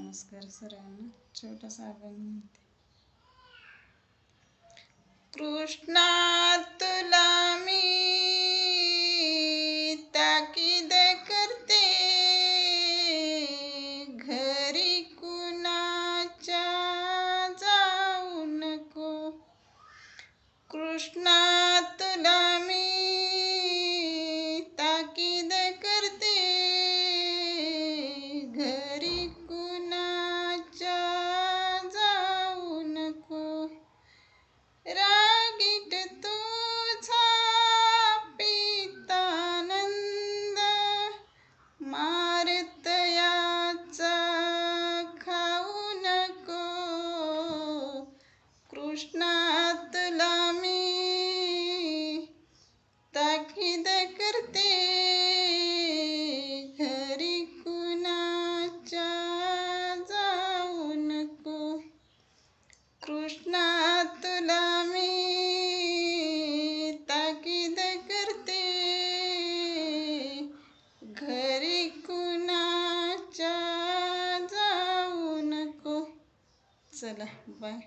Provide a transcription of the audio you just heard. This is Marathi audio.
नमस्कार सर्वांना. छोटासा अभंग म्हणते. कृष्णा तुला मी ताकीद करते, घरी कुणाच्या जाऊ नको. कृष्णा तुला मी ताकीद करते, घरी कुणाच्या जाऊ नको. रागीट तुझा पितानंद, मारत याचा खाऊ नको. कृष्णा तुला मी ताकीद करते, घरी कुणाच्या जाऊ नको. कृष्णा तुला मी ताकीद करते, घरी कुणाच्या जाऊ नको. चला बाय.